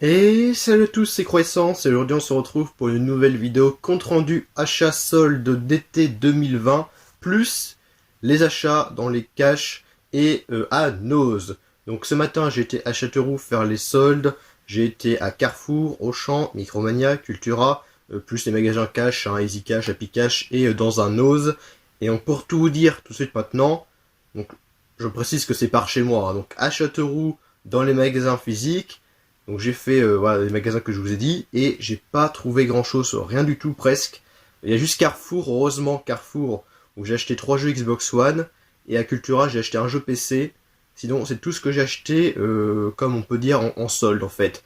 Et salut à tous, c'est Croissant, et aujourd'hui on se retrouve pour une nouvelle vidéo compte rendu achat solde d'été 2020, plus les achats dans les cash et à Nose. Donc ce matin j'ai été à Châteauroux faire les soldes, j'ai été à Carrefour, Auchan, Micromania, Cultura, plus les magasins cash, Easy Cash, Happy Cash et dans un Nose. Et pour tout vous dire tout de suite maintenant, donc je précise que c'est par chez moi, donc à Châteauroux dans les magasins physiques. Donc j'ai fait voilà, les magasins que je vous ai dit et j'ai pas trouvé grand chose, rien du tout presque. Il y a juste Carrefour, heureusement Carrefour, où j'ai acheté 3 jeux Xbox One et à Cultura j'ai acheté un jeu PC. Sinon c'est tout ce que j'ai acheté comme on peut dire en solde en fait.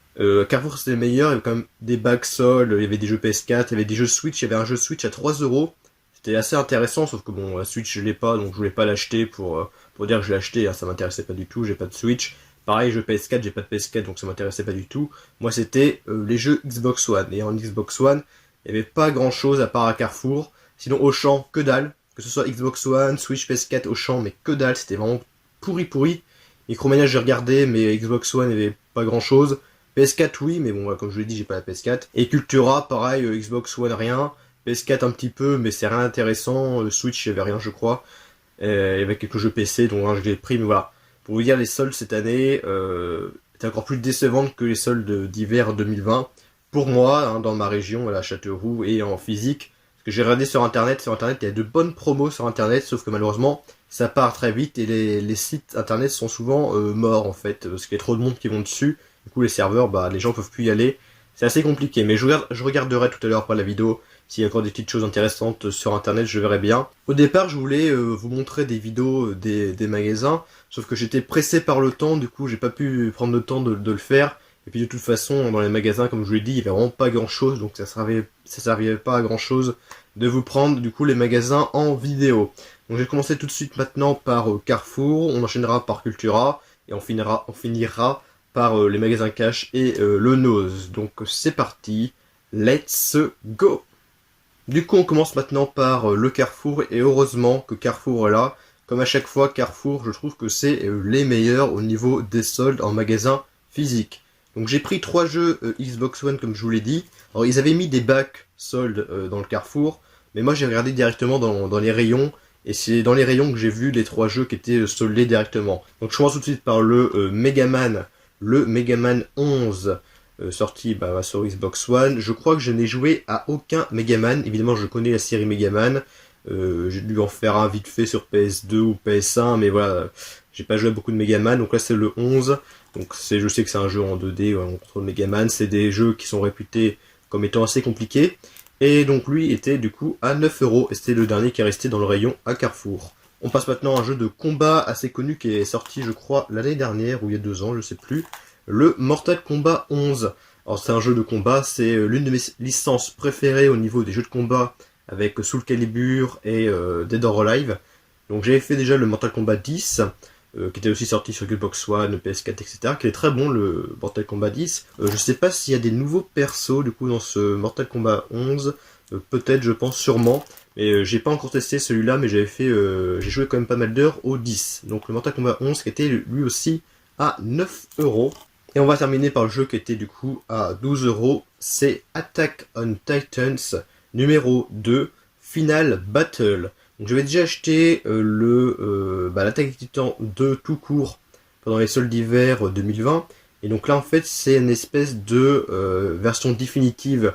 Carrefour c'était le meilleur, il y avait quand même des bacs soldes, il y avait des jeux PS4, il y avait des jeux Switch, il y avait un jeu Switch à 3 €. C'était assez intéressant sauf que bon la Switch je l'ai pas donc je voulais pas l'acheter pour dire que je l'ai acheté, hein, ça m'intéressait pas du tout, j'ai pas de Switch. Pareil, jeu PS4, j'ai pas de PS4 donc ça m'intéressait pas du tout. Moi c'était les jeux Xbox One. Et en Xbox One, il n'y avait pas grand chose à part à Carrefour. Sinon Auchan, que dalle. Que ce soit Xbox One, Switch, PS4, Auchan, mais que dalle, c'était vraiment pourri. Micromania j'ai regardé, mais Xbox One il n'y avait pas grand chose. PS4 oui, mais bon, comme je l'ai dit, j'ai pas la PS4. Et Cultura, pareil, Xbox One rien. PS4 un petit peu, mais c'est rien d'intéressant. Switch, il n'y avait rien, je crois. Il y avait quelques jeux PC, donc hein, je l'ai pris, mais voilà. Pour vous dire, les soldes cette année étaient encore plus décevantes que les soldes d'hiver 2020. Pour moi, hein, dans ma région, à Châteauroux et en physique, parce que j'ai regardé sur internet, il y a de bonnes promos sur internet, sauf que malheureusement, ça part très vite et les sites internet sont souvent morts en fait, parce qu'il y a trop de monde qui vont dessus. Du coup, les serveurs, bah, les gens peuvent plus y aller. C'est assez compliqué, mais je regarderai tout à l'heure après la vidéo s'il y a encore des petites choses intéressantes sur internet, je verrai bien. Au départ, je voulais vous montrer des vidéos des magasins, sauf que j'étais pressé par le temps, du coup j'ai pas pu prendre le temps de le faire. Et puis de toute façon, dans les magasins, comme je vous l'ai dit, il y avait vraiment pas grand chose, donc ça servirait pas à grand chose de vous prendre du coup les magasins en vidéo. Donc je vais commencer tout de suite maintenant par Carrefour, on enchaînera par Cultura, et on finira par les magasins cash et le Nose. Donc c'est parti, let's go! Du coup, on commence maintenant par le Carrefour, et heureusement que Carrefour est là. Comme à chaque fois, Carrefour, je trouve que c'est les meilleurs au niveau des soldes en magasin physique. Donc j'ai pris 3 jeux Xbox One comme je vous l'ai dit. Alors ils avaient mis des bacs soldes dans le Carrefour, mais moi j'ai regardé directement dans les rayons, et c'est dans les rayons que j'ai vu les 3 jeux qui étaient soldés directement. Donc je commence tout de suite par le Megaman 11 sorti sur Xbox One. Je crois que je n'ai joué à aucun Megaman. Évidemment, je connais la série Megaman. J'ai dû en faire un vite fait sur PS2 ou PS1, mais voilà, j'ai pas joué à beaucoup de Megaman. Donc là, c'est le 11. Donc je sais que c'est un jeu en 2D, on contrôle Megaman. C'est des jeux qui sont réputés comme étant assez compliqués. Et donc lui était du coup à 9 €. Et c'était le dernier qui est resté dans le rayon à Carrefour. On passe maintenant à un jeu de combat assez connu qui est sorti, je crois, l'année dernière ou il y a 2 ans, je sais plus. Le Mortal Kombat 11. Alors c'est un jeu de combat, c'est l'une de mes licences préférées au niveau des jeux de combat avec Soul Calibur et Dead or Alive. Donc j'avais fait déjà le Mortal Kombat 10, qui était aussi sorti sur Xbox One, PS4, etc. qui est très bon le Mortal Kombat 10. Je sais pas s'il y a des nouveaux persos du coup dans ce Mortal Kombat 11, peut-être, je pense, sûrement. Mais j'ai pas encore testé celui-là, mais j'ai joué quand même pas mal d'heures au 10. Donc le Mortal Kombat 11 qui était lui aussi à 9 €. Et on va terminer par le jeu qui était du coup à 12 €. C'est Attack on Titans numéro 2 Final Battle. Donc j'avais déjà acheté l'Attaque des Titans 2 tout court pendant les soldes d'hiver 2020. Et donc là en fait c'est une espèce de version définitive.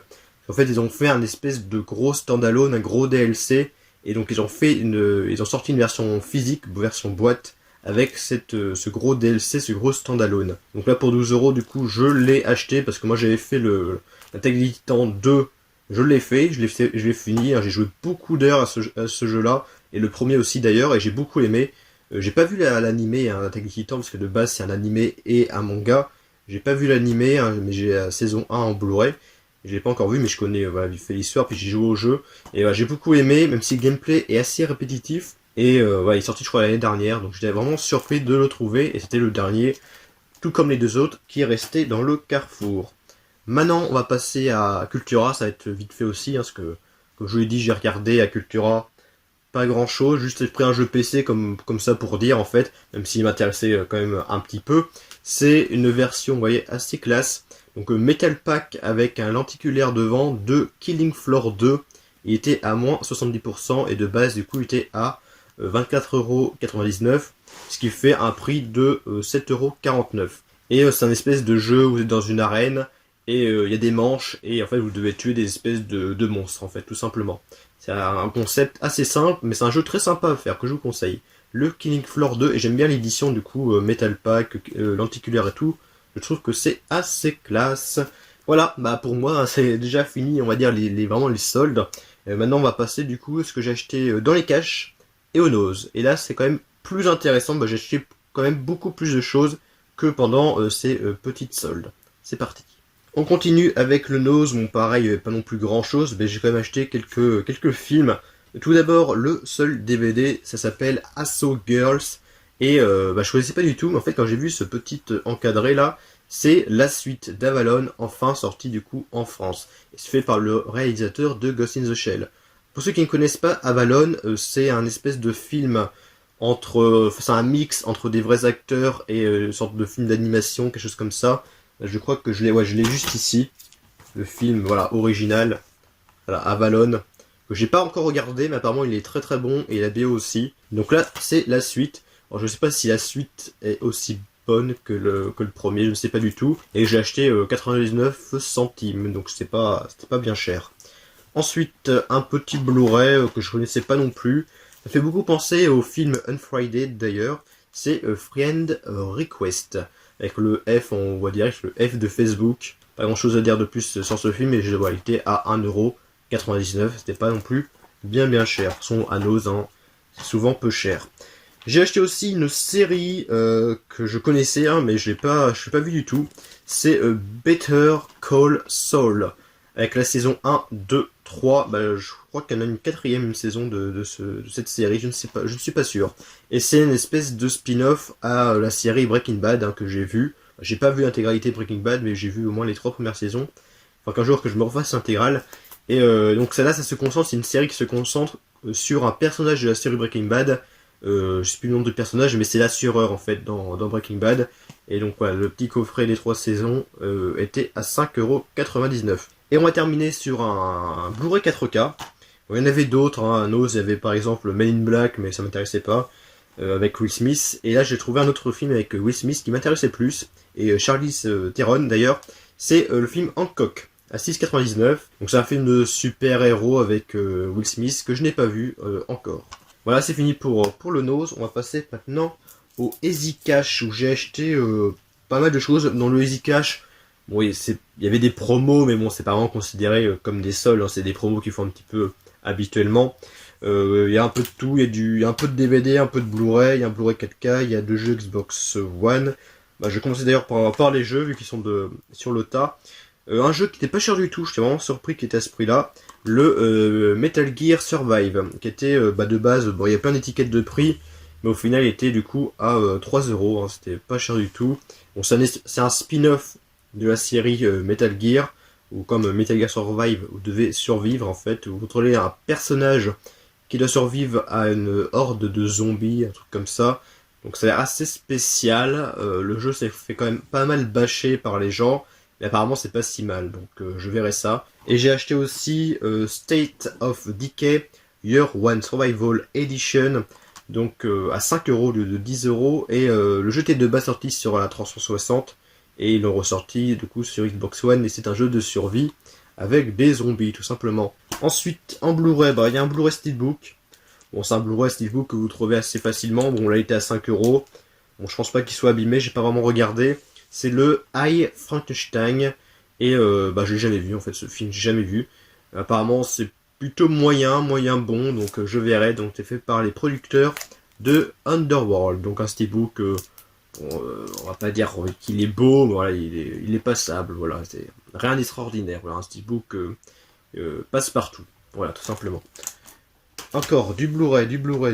En fait ils ont fait un espèce de gros standalone, un gros DLC. Et donc ils ont sorti une version physique, version boîte, avec ce gros DLC, ce gros standalone. Donc là pour 12 € du coup je l'ai acheté parce que moi j'avais fait l'Attaque des Titans 2, je l'ai fait, je l'ai fini, hein, j'ai joué beaucoup d'heures à ce jeu-là, et le premier aussi d'ailleurs, et j'ai beaucoup aimé. J'ai pas vu l'animé, hein, Attaque des Titans, parce que de base c'est un animé et un manga. J'ai pas vu l'animé, hein, mais j'ai la saison 1 en Blu-ray. Je l'ai pas encore vu, mais je connais vite fait l'histoire, puis j'ai joué au jeu. Et j'ai beaucoup aimé, même si le gameplay est assez répétitif. Et il est sorti je crois l'année dernière, donc j'étais vraiment surpris de le trouver, et c'était le dernier, tout comme les deux autres, qui est resté dans le Carrefour. Maintenant on va passer à Cultura, ça va être vite fait aussi, hein, parce que comme je vous l'ai dit j'ai regardé à Cultura pas grand chose, juste j'ai pris un jeu PC comme ça pour dire en fait, même s'il m'intéressait quand même un petit peu. C'est une version, vous voyez, assez classe. Donc Metal Pack avec un lenticulaire devant de Killing Floor 2. Il était à moins 70% et de base du coup il était à 24,99€, ce qui fait un prix de 7,49€. Et c'est un espèce de jeu où vous êtes dans une arène et il y a des manches et en fait vous devez tuer des espèces de monstres en fait, tout simplement. C'est un concept assez simple, mais c'est un jeu très sympa à faire que je vous conseille. Le Killing Floor 2, et j'aime bien l'édition du coup Metal Pack, lenticulaire et tout. Je trouve que c'est assez classe. Voilà, bah pour moi c'est déjà fini, on va dire vraiment les soldes. Maintenant on va passer du coup à ce que j'ai acheté dans les caches et au nose. Et là c'est quand même plus intéressant, bah, j'ai acheté quand même beaucoup plus de choses que pendant ces petites soldes. C'est parti. On continue avec le nose, bon pareil, pas non plus grand chose, mais j'ai quand même acheté quelques films. Tout d'abord, le seul DVD, ça s'appelle Assault Girls. Et je connaissais pas du tout, mais en fait quand j'ai vu ce petit encadré là, c'est la suite d'Avalon, enfin sortie du coup en France. Et c'est fait par le réalisateur de Ghost in the Shell. Pour ceux qui ne connaissent pas, Avalon, c'est un espèce de film c'est un mix entre des vrais acteurs et une sorte de film d'animation, quelque chose comme ça. Je crois que je l'ai juste ici. Le film, voilà, original. Voilà, Avalon. Que j'ai pas encore regardé, mais apparemment il est très très bon et la BO aussi. Donc là, c'est la suite. Alors je sais pas si la suite est aussi bonne que le premier, je ne sais pas du tout. Et j'ai acheté 99 centimes, donc c'était pas bien cher. Ensuite, un petit Blu-ray que je connaissais pas non plus. Ça fait beaucoup penser au film Unfriended d'ailleurs. C'est Friend Request. Avec le F, on voit direct le F de Facebook. Pas grand chose à dire de plus sur ce film, mais il était à 1,99€. C'était pas non plus bien cher. Son à Nose, hein, c'est souvent peu cher. J'ai acheté aussi une série que je connaissais, hein, mais je l'ai pas vu du tout. C'est Better Call Saul. Avec la saison 1, 2, 3, je crois qu'il y en a une quatrième saison de cette série, je ne suis pas sûr. Et c'est une espèce de spin-off à la série Breaking Bad hein, que j'ai vu. J'ai pas vu l'intégralité Breaking Bad, mais j'ai vu au moins les 3 premières saisons. Enfin qu'un jour que je me refasse l'intégrale. Et donc celle-là, c'est une série qui se concentre sur un personnage de la série Breaking Bad. Je sais plus le nom de personnage, mais c'est l'assureur en fait dans Breaking Bad. Et donc voilà, le petit coffret des 3 saisons était à 5,99€. Et on va terminer sur un Blu-ray 4K. Il y en avait d'autres, hein. À Nose, il y avait par exemple Men in Black, mais ça m'intéressait pas, avec Will Smith. Et là, j'ai trouvé un autre film avec Will Smith qui m'intéressait plus, et Charlize Theron d'ailleurs. C'est le film Hancock, à 6,99€. Donc c'est un film de super-héros avec Will Smith que je n'ai pas vu encore. Voilà, c'est fini pour le Nose. On va passer maintenant au Easy Cash, où j'ai acheté pas mal de choses. Dans le Easy Cash, bon, il y avait des promos, mais bon, c'est pas vraiment considéré comme des soldes, hein, c'est des promos qu'ils font un petit peu habituellement. Il y a un peu de tout, il y a un peu de DVD, un peu de Blu-ray, il y a un Blu-ray 4K, il y a 2 jeux Xbox One. Je vais commencer d'ailleurs par les jeux, vu qu'ils sont sur le tas. Un jeu qui n'était pas cher du tout, j'étais vraiment surpris qu'il était à ce prix-là. Le Metal Gear Survive, qui était de base, bon, il y a plein d'étiquettes de prix, mais au final il était du coup à 3€, hein, c'était pas cher du tout. Bon, c'est un spin-off de la série Metal Gear, ou comme Metal Gear Survive, vous devez survivre en fait, vous contrôlez un personnage qui doit survivre à une horde de zombies, un truc comme ça. Donc ça a l'air assez spécial, le jeu s'est fait quand même pas mal bâché par les gens, mais apparemment c'est pas si mal, donc je verrai ça. Et j'ai acheté aussi State of Decay Year One Survival Edition, donc à 5€ au lieu de 10€, et le jeu était de base sorti sur la 360, et ils l'ont ressorti du coup sur Xbox One, et c'est un jeu de survie avec des zombies tout simplement. Ensuite en Blu-ray, il y a un Blu-ray Steelbook. Bon, c'est un Blu-ray Steelbook que vous trouvez assez facilement. Bon, là il était à 5€. Bon, je pense pas qu'il soit abîmé, j'ai pas vraiment regardé. C'est le I Frankenstein, et je l'ai jamais vu en fait, ce film, j'ai jamais vu. Apparemment c'est plutôt moyen bon, donc je verrai. Donc c'est fait par les producteurs de Underworld, donc un Steelbook. On va pas dire qu'il est beau, mais voilà, il est passable, voilà, c'est rien d'extraordinaire, voilà, un steelbook passe partout, voilà, tout simplement. Encore du Blu-ray. Bon,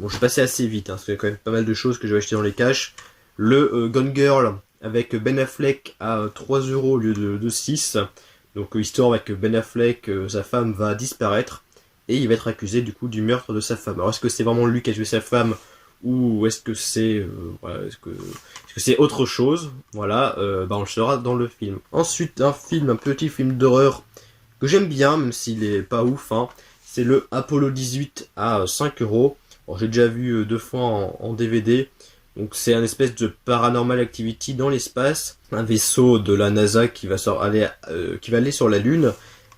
je vais passer assez vite, hein, parce qu'il y a quand même pas mal de choses que je vais acheter dans les caches. Le Gone Girl avec Ben Affleck à 3€ au lieu de 6. Donc histoire avec Ben Affleck, sa femme va disparaître. et il va être accusé du coup du meurtre de sa femme. Alors est-ce que c'est vraiment lui qui a tué sa femme, ou est-ce que c'est voilà, est-ce que c'est autre chose? Voilà, on le saura dans le film. Ensuite, un petit film d'horreur que j'aime bien, même s'il est pas ouf, hein. C'est le Apollo 18 à 5 €. Bon, j'ai déjà vu 2 fois en DVD. Donc c'est un espèce de Paranormal Activity dans l'espace, un vaisseau de la NASA qui va aller sur la Lune,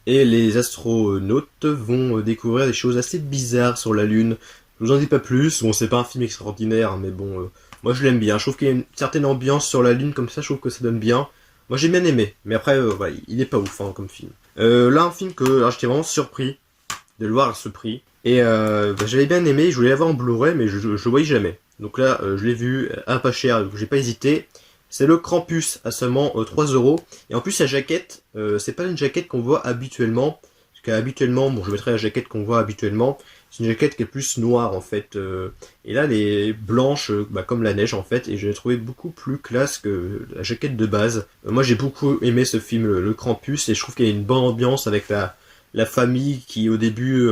et les astronautes vont découvrir des choses assez bizarres sur la Lune. Je vous en dis pas plus. Bon, c'est pas un film extraordinaire, mais bon, moi je l'aime bien. Je trouve qu'il y a une certaine ambiance sur la Lune comme ça. Je trouve que ça donne bien. Moi j'ai bien aimé, mais après voilà, il est pas ouf hein, comme film. Là, un film que j'étais vraiment surpris de le voir à ce prix. Et j'avais bien aimé, je voulais l'avoir en Blu-ray, mais je le voyais jamais. Donc là, je l'ai vu à pas cher, donc j'ai pas hésité. C'est le Krampus à seulement 3 €. Et en plus, sa jaquette, c'est pas une jaquette qu'on voit habituellement. Parce qu'habituellement, bon, je mettrai la jaquette qu'on voit habituellement. C'est une jaquette qui est plus noire en fait. Et là, elle est blanche, comme la neige en fait. Et je l'ai trouvé beaucoup plus classe que la jaquette de base. Moi, j'ai beaucoup aimé ce film, le Krampus, et je trouve qu'il y a une bonne ambiance avec la famille qui au début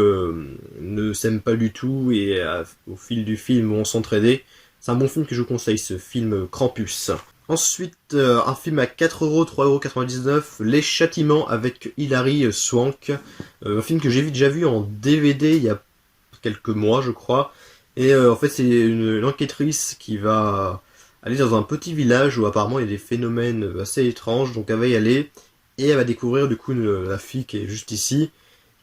ne s'aime pas du tout et au fil du film vont s'entraider. C'est un bon film que je vous conseille, ce film Krampus. Ensuite, un film à 4 €, 3,99 €, Les Châtiments avec Hilary Swank. Un film que j'ai déjà vu en DVD il y a quelques mois, je crois. Et en fait, c'est une enquêtrice qui va aller dans un petit village où apparemment il y a des phénomènes assez étranges. Donc elle va y aller et elle va découvrir du coup la fille qui est juste ici,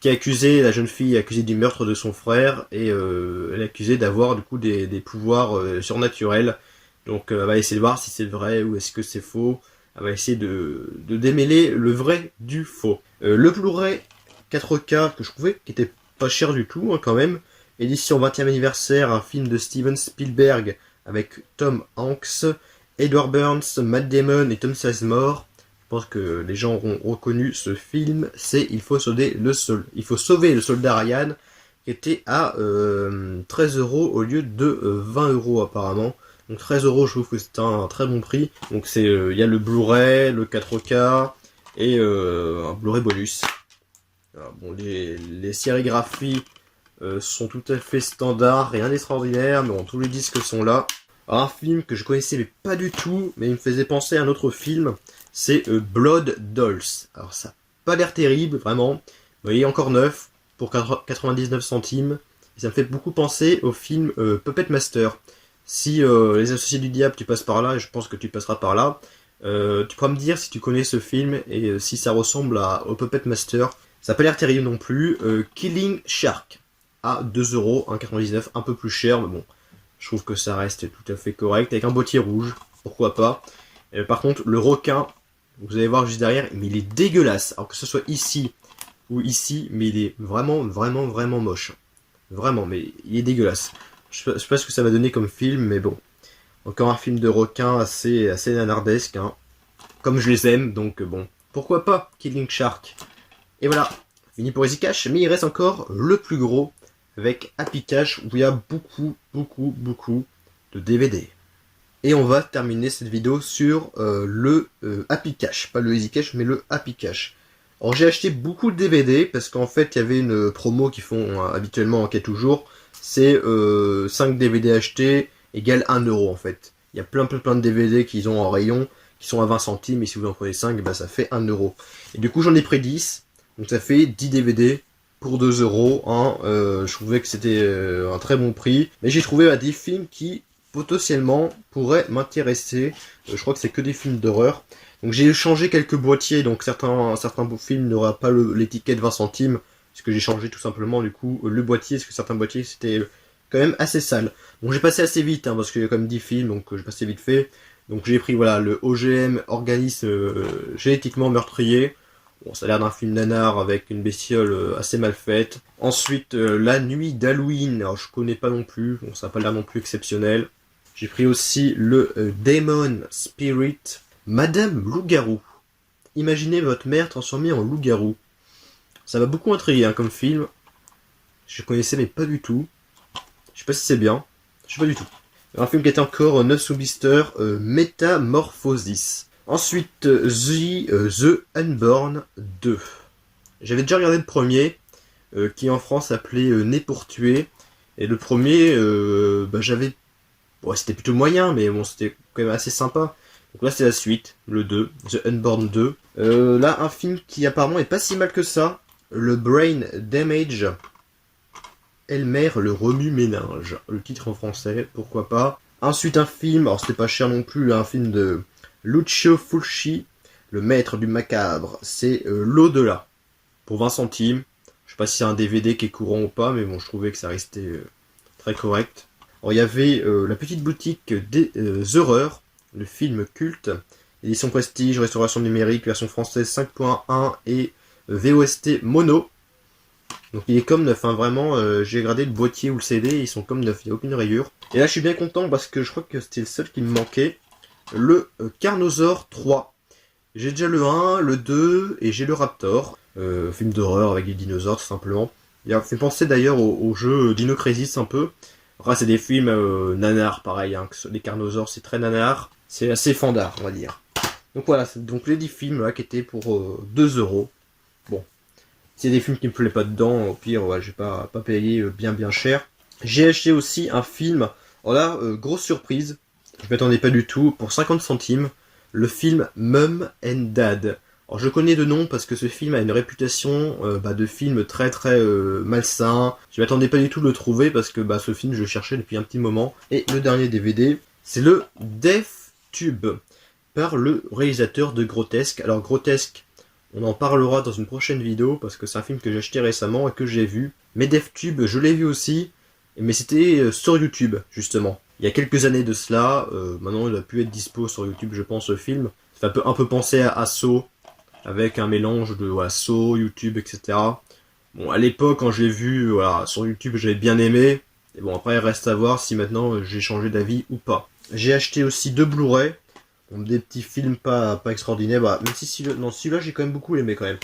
qui est accusée, la jeune fille est accusée du meurtre de son frère, et elle est accusée d'avoir du coup des pouvoirs surnaturels. Donc elle va essayer de voir si c'est vrai ou est-ce que c'est faux. Elle va essayer de démêler le vrai du faux. Le Blu-ray 4K que je trouvais qui était pas cher du tout hein, quand même. Édition 20e anniversaire, un film de Steven Spielberg avec Tom Hanks, Edward Burns, Matt Damon et Tom Sizemore. Je pense que les gens auront reconnu ce film. C'est Il faut sauver le soldat Ryan, qui était à 13 € au lieu de 20 € apparemment. Donc 13 €, je trouve que c'est un très bon prix. Donc c'est il y a le Blu-ray, le 4K et un Blu-ray bonus. Alors, bon, les sérigraphies sont tout à fait standards, rien d'extraordinaire, mais bon, tous les disques sont là. Alors, un film que je connaissais mais pas du tout, mais il me faisait penser à un autre film, c'est Blood Dolls. Alors ça n'a pas l'air terrible, vraiment. Vous voyez, encore neuf pour 99 centimes. Et ça me fait beaucoup penser au film Puppet Master. Si Les Associés du Diable, tu passes par là, et je pense que tu passeras par là, tu pourras me dire si tu connais ce film et si ça ressemble au Puppet Master. Ça n'a pas l'air terrible non plus. Killing Shark à 2 €, 1,99 €, un peu plus cher, mais bon, je trouve que ça reste tout à fait correct, avec un boîtier rouge, pourquoi pas. Par contre, le requin, vous allez voir juste derrière, mais il est dégueulasse. Alors que ce soit ici ou ici, mais il est vraiment, vraiment, vraiment moche. Vraiment, mais il est dégueulasse. Je sais pas ce que ça va donner comme film, mais bon. Encore un film de requin assez nanardesque, hein. Comme je les aime, donc bon. Pourquoi pas Killing Shark. Et voilà, fini pour Easy Cash, mais il reste encore le plus gros, avec Happy Cash, où il y a beaucoup, beaucoup, beaucoup de DVD. Et on va terminer cette vidéo sur le Happy Cash. Pas le Easy Cash, mais le Happy Cash. Alors j'ai acheté beaucoup de DVD, parce qu'en fait, il y avait une promo qu'ils font habituellement en quai toujours. C'est 5 DVD achetés égale 1 € en fait. Il y a plein de DVD qu'ils ont en rayon, qui sont à 20 centimes, et si vous en prenez 5, bah, ça fait 1 €. Et du coup, j'en ai pris 10, donc ça fait 10 DVD pour 2 €. Hein. Je trouvais que c'était un très bon prix, mais j'ai trouvé des films qui potentiellement pourraient m'intéresser. Je crois que c'est que des films d'horreur. Donc j'ai changé quelques boîtiers, donc certains beaux films n'auraient pas l'étiquette 20 centimes, parce que j'ai changé tout simplement du coup le boîtier, parce que certains boîtiers c'était quand même assez sale. Bon, j'ai passé assez vite, hein, parce qu'il y a quand même 10 films, donc j'ai passé vite fait. Donc j'ai pris voilà le OGM, organisme génétiquement meurtrier. Bon, ça a l'air d'un film nanar avec une bestiole assez mal faite. Ensuite, La Nuit d'Halloween, alors je connais pas non plus, bon, ça n'a pas l'air non plus exceptionnel. J'ai pris aussi le Demon Spirit, Madame Loup-Garou. Imaginez votre mère transformée en loup-garou. Ça m'a beaucoup intrigué hein, comme film. Je connaissais mais pas du tout. Je sais pas si c'est bien. Je sais pas du tout. Un film qui est encore 9 sous blister, Métamorphosis. Ensuite, The Unborn 2. J'avais déjà regardé le premier. qui en France s'appelait Né pour tuer. Et le premier, j'avais... Bon, c'était plutôt moyen, mais bon, c'était quand même assez sympa. Donc là, c'est la suite, le 2, The Unborn 2. Là, un film qui apparemment est pas si mal que ça, le Brain Damage. Elmer le remue-ménage. Le titre en français, pourquoi pas. Ensuite, un film, alors c'était pas cher non plus, un film de Lucio Fulci, le maître du macabre. C'est L'au-delà, pour 20 centimes. Je sais pas si c'est un DVD qui est courant ou pas, mais bon, je trouvais que ça restait très correct. Alors, il y avait la petite boutique des horreurs, le film culte, édition prestige, restauration numérique, version française 5.1 et VOST mono. Donc il est comme neuf, hein, vraiment, j'ai gradé le boîtier ou le CD, ils sont comme neuf, il n'y a aucune rayure. Et là je suis bien content parce que je crois que c'était le seul qui me manquait, le Carnosaur 3. J'ai déjà le 1, le 2 et j'ai le Raptor, film d'horreur avec des dinosaures tout simplement. Il a fait penser d'ailleurs au jeu Dino Crisis un peu. Après c'est des films nanars pareil, hein, les Carnosaures c'est très nanar, c'est assez fandard on va dire. Donc voilà, c'est donc les 10 films là qui étaient pour 2 euros. Bon. S'il y a des films qui me plaisent pas dedans, au pire, ouais, je vais pas payer bien cher. J'ai acheté aussi un film, alors là, grosse surprise, je m'attendais pas du tout, pour 50 centimes, le film Mum and Dad. Alors je connais de nom parce que ce film a une réputation de film très malsain. Je m'attendais pas du tout de le trouver parce que ce film je le cherchais depuis un petit moment. Et le dernier DVD, c'est le Death Tube, par le réalisateur de Grotesque. Alors Grotesque, on en parlera dans une prochaine vidéo parce que c'est un film que j'ai acheté récemment et que j'ai vu. Mais DevTube, je l'ai vu aussi, mais c'était sur YouTube justement. Il y a quelques années de cela, maintenant il a pu être dispo sur YouTube je pense le film. Ça fait un peu penser à Saw, avec un mélange de Saw, YouTube, etc. Bon, à l'époque quand je l'ai vu sur YouTube j'avais bien aimé. Et bon après il reste à voir si maintenant j'ai changé d'avis ou pas. J'ai acheté aussi 2 Blu-ray. Bon, des petits films pas extraordinaires, même si celui-là j'ai quand même beaucoup aimé quand même.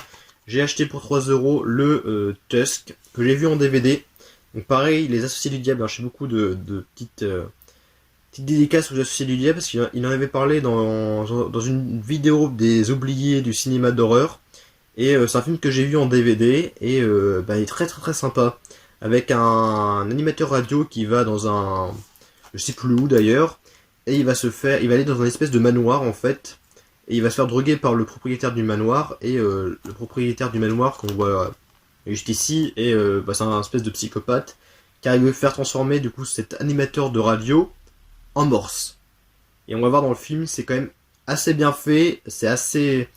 J'ai acheté pour 3 euros le Tusk, que j'ai vu en DVD. Donc pareil, les Associés du Diable, j'ai beaucoup de petites dédicaces aux Associés du Diable, parce qu'il en avait parlé dans une vidéo des oubliés du cinéma d'horreur. Et c'est un film que j'ai vu en DVD, et il est très sympa. Avec un animateur radio qui va dans un... je sais plus où d'ailleurs. Et il va aller dans une espèce de manoir en fait, et il va se faire droguer par le propriétaire du manoir, et le propriétaire du manoir qu'on voit juste ici, et c'est un espèce de psychopathe, car il veut faire transformer du coup cet animateur de radio en morse. Et on va voir dans le film, c'est quand même assez bien fait, c'est assez,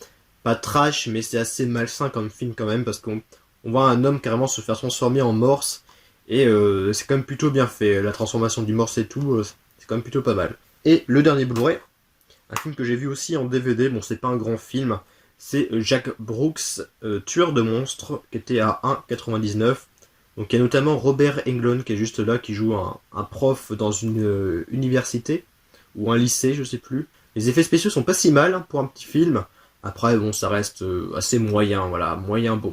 pas trash, mais c'est assez malsain comme film quand même, parce qu'on voit un homme carrément se faire transformer en morse, et c'est quand même plutôt bien fait, la transformation du morse et tout, c'est quand même plutôt pas mal. Et le dernier Blu-ray, un film que j'ai vu aussi en DVD, bon c'est pas un grand film, c'est Jack Brooks, Tueur de monstres, qui était à 1,99. Donc il y a notamment Robert Englund qui est juste là, qui joue un prof dans une université, ou un lycée, je sais plus. Les effets spéciaux sont pas si mal pour un petit film, après bon ça reste assez moyen, voilà, moyen bon.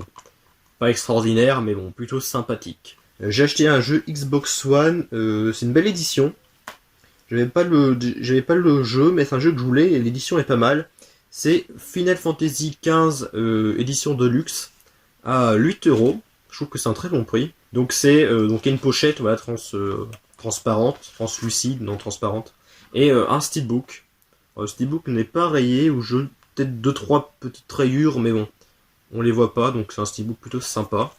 Pas extraordinaire, mais bon, plutôt sympathique. J'ai acheté un jeu Xbox One, c'est une belle édition. J'avais pas le jeu, mais c'est un jeu que je voulais et l'édition est pas mal. C'est Final Fantasy XV édition Deluxe à 8 euros. Je trouve que c'est un très bon prix. Donc c'est donc il y a une pochette voilà, transparente, translucide, non transparente, et un steelbook. Le steelbook n'est pas rayé, ou peut-être 2-3 petites rayures, mais bon, on les voit pas, donc c'est un steelbook plutôt sympa.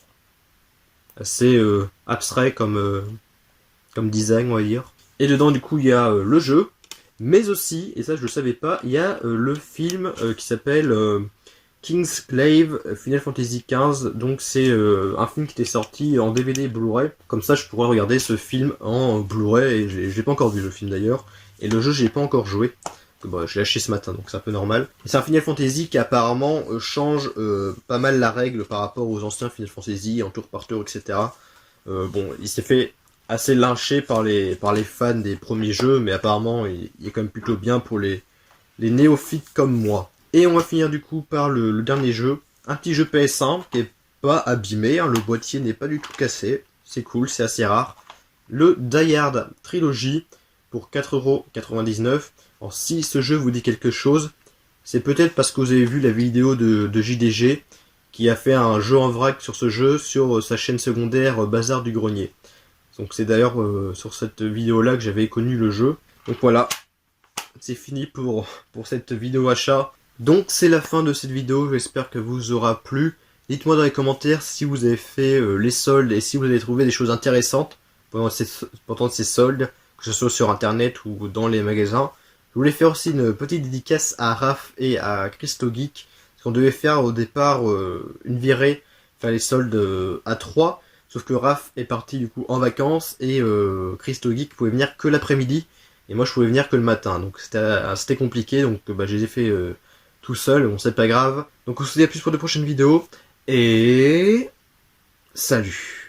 Assez abstrait comme design, on va dire. Et dedans, du coup, il y a le jeu, mais aussi, et ça je le savais pas, il y a le film qui s'appelle Kingsglaive Final Fantasy XV. Donc c'est un film qui était sorti en DVD et Blu-ray. Comme ça, je pourrais regarder ce film en Blu-ray, et je l'ai pas encore vu le film d'ailleurs. Et le jeu, j'ai pas encore joué. Bon, je l'ai acheté ce matin, donc c'est un peu normal. C'est un Final Fantasy qui apparemment change pas mal la règle par rapport aux anciens Final Fantasy, en tour par tour, etc. Bon, il s'est fait assez lynché par les fans des premiers jeux, mais apparemment il est quand même plutôt bien pour les néophytes comme moi. Et on va finir du coup par le dernier jeu, un petit jeu PS1 qui est pas abîmé, hein, le boîtier n'est pas du tout cassé, c'est cool, c'est assez rare. Le Die Hard Trilogy pour 4,99€. Alors si ce jeu vous dit quelque chose, c'est peut-être parce que vous avez vu la vidéo de JDG qui a fait un jeu en vrac sur ce jeu sur sa chaîne secondaire Bazar du Grenier. Donc c'est d'ailleurs sur cette vidéo là que j'avais connu le jeu. Donc voilà, c'est fini pour cette vidéo achat. Donc c'est la fin de cette vidéo, j'espère que vous aura plu. Dites-moi dans les commentaires si vous avez fait les soldes et si vous avez trouvé des choses intéressantes pendant ces soldes, que ce soit sur internet ou dans les magasins. Je voulais faire aussi une petite dédicace à Raph et à Christo Geek, parce qu'on devait faire au départ une virée, faire les soldes à 3, sauf que Raph est parti du coup en vacances et Christo Geek pouvait venir que l'après-midi, et moi je pouvais venir que le matin, donc c'était compliqué, donc je les ai fait tout seul, bon c'est pas grave. Donc on se dit à plus pour de prochaines vidéos, et salut.